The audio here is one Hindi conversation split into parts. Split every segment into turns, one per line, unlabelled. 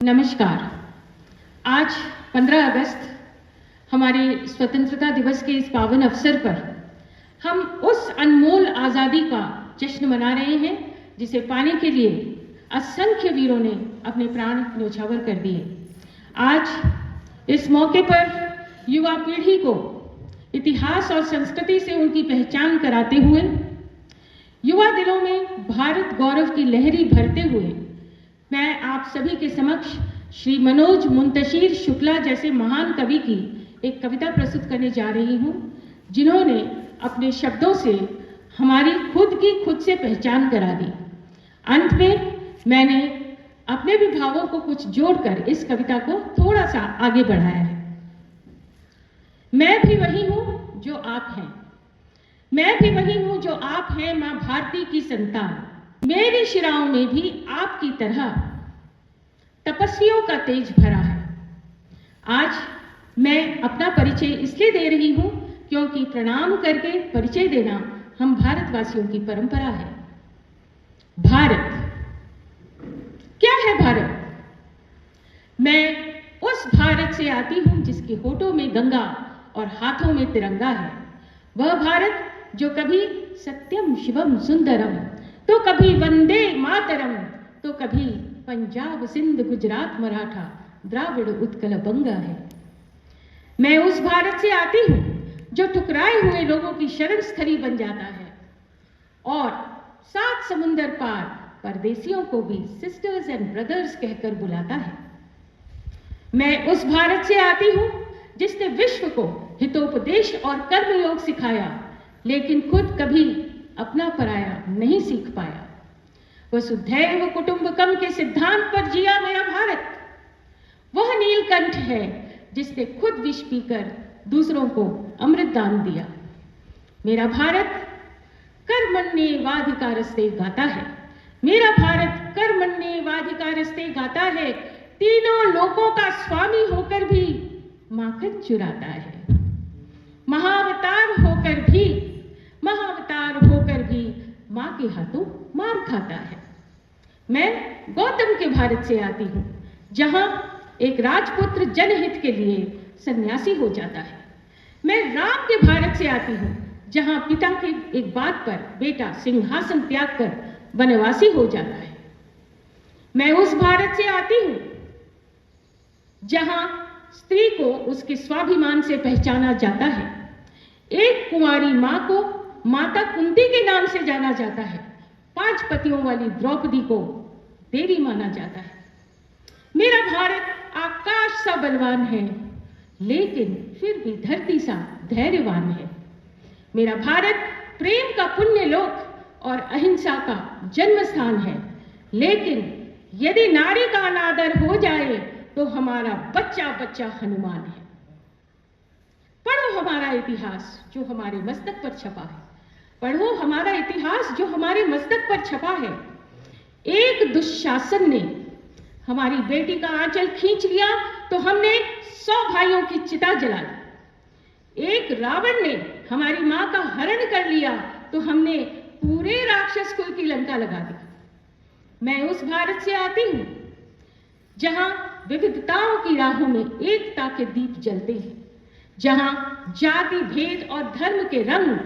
नमस्कार। आज 15 अगस्त हमारे स्वतंत्रता दिवस के इस पावन अवसर पर हम उस अनमोल आज़ादी का जश्न मना रहे हैं जिसे पाने के लिए असंख्य वीरों ने अपने प्राण न्यौछावर कर दिए। आज इस मौके पर युवा पीढ़ी को इतिहास और संस्कृति से उनकी पहचान कराते हुए, युवा दिलों में भारत गौरव की लहरी भरते हुए मैं आप सभी के समक्ष श्री मनोज मुंतशिर शुक्ला जैसे महान कवि की एक कविता प्रस्तुत करने जा रही हूँ, जिन्होंने अपने शब्दों से हमारी खुद से पहचान करा दी। अंत में मैंने अपने भी भावों को कुछ जोड़कर इस कविता को थोड़ा सा आगे बढ़ाया है। मैं भी वही हूँ जो आप हैं, मैं भी वही हूँ जो आप हैं, माँ भारती की संतान। मेरी शिराओं में भी आपकी तरह तपस्वियों का तेज भरा है। आज मैं अपना परिचय इसलिए दे रही हूं क्योंकि प्रणाम करके परिचय देना हम भारतवासियों की परंपरा है। भारत क्या है? भारत, मैं उस भारत से आती हूं जिसके होठों में गंगा और हाथों में तिरंगा है। वह भारत जो कभी सत्यम शिवम सुंदरम, तो कभी वंदे मातरम, तो कभी पंजाब सिंध गुजरात मराठा द्राविड़ उत्कल बंगा है। मैं उस भारत से आती हूं जो ठुकराए हुए लोगों की शरण स्थली बन जाता है और 7 समुंदर पार परदेसियों को भी सिस्टर्स एंड ब्रदर्स कहकर बुलाता है। मैं उस भारत से आती हूं जिसने विश्व को हितोपदेश और कर्मयोग सिखाया, लेकिन खुद कभी अपना पराया नहीं सीख पाया। वसुधैव कुटुंबकम के सिद्धांत पर जिया मेरा भारत वह नीलकंठ है जिसने खुद विष पीकर दूसरों को अमृत दान दिया। मेरा भारत कर्मण्येवाधिकारस्ते गाता है, मेरा भारत कर्मण्येवाधिकारस्ते गाता है। तीनों लोकों का स्वामी होकर भी माखन चुराता है। महाअवतार होकर भी मां के हाथों मार खाता है। मैं गौतम के भारत से आती हूं जहां एक राजपुत्र जनहित के लिए सन्यासी हो जाता है। मैं राम के भारत से आती हूं जहां पिता के एक बात पर बेटा सिंहासन त्याग कर वनवासी हो जाता है। मैं उस भारत से आती हूं जहां स्त्री को उसके स्वाभिमान से पहचाना जाता है। एक कुंवारी मां को माता कुंती के नाम से जाना जाता है। 5 पतियों वाली द्रौपदी को देवी माना जाता है। मेरा भारत आकाश सा बलवान है, लेकिन फिर भी धरती सा धैर्यवान है। मेरा भारत प्रेम का पुण्य लोक और अहिंसा का जन्म स्थान है, लेकिन यदि नारी का अनादर हो जाए तो हमारा बच्चा बच्चा हनुमान है। पढ़ो हमारा इतिहास जो हमारे मस्तक पर छपा है, पढ़ो हमारा इतिहास जो हमारे मस्तक पर छपा है। एक दुशासन ने हमारी बेटी का आंचल खींच लिया तो हमने 100 भाइयों की चिता जला दी। एक रावण ने हमारी मां का हरण कर लिया तो हमने पूरे राक्षस कुल की लंका लगा दी। मैं उस भारत से आती हूं जहां विविधताओं की राहों में एकता के दीप जलते हैं, जहां जाति भेद और धर्म के रंग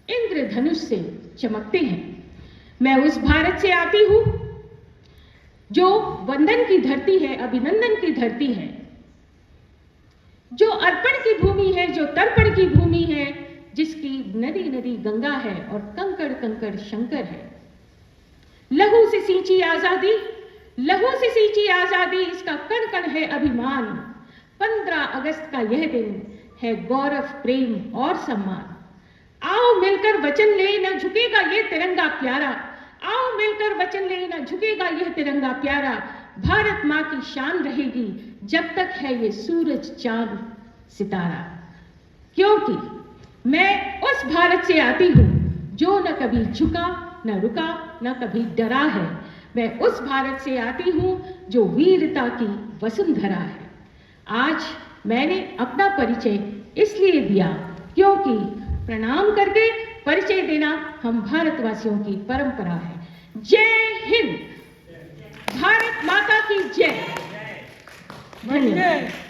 इंद्रधनुष से चमकते हैं। मैं उस भारत से आती हूं जो वंदन की धरती है, अभिनंदन की धरती है, जो अर्पण की भूमि है, जो तर्पण की भूमि है, जिसकी नदी नदी गंगा है और कंकड़ कंकड़ शंकर है। लहू से सींची आजादी, लहू से सींची आजादी, इसका कण कण है अभिमान। 15 अगस्त का यह दिन है गौरव, प्रेम और सम्मान। आओ मिलकर वचन ले, न झुकेगा ये तिरंगा प्यारा। आओ मिलकर वचन ले, न झुकेगा यह तिरंगा प्यारा। भारत मां की शान रहेगी जब तक है ये सूरज चांद सितारा। क्योंकि मैं उस भारत से आती हूं जो न कभी झुका, न रुका, न कभी डरा है। मैं उस भारत से आती हूं जो वीरता की वसुंधरा है। आज मैंने अपना परिचय इसलिए दिया क्योंकि प्रणाम करके परिचय देना हम भारतवासियों की परंपरा है। जय हिंद। भारत माता की जय। धन्यवाद।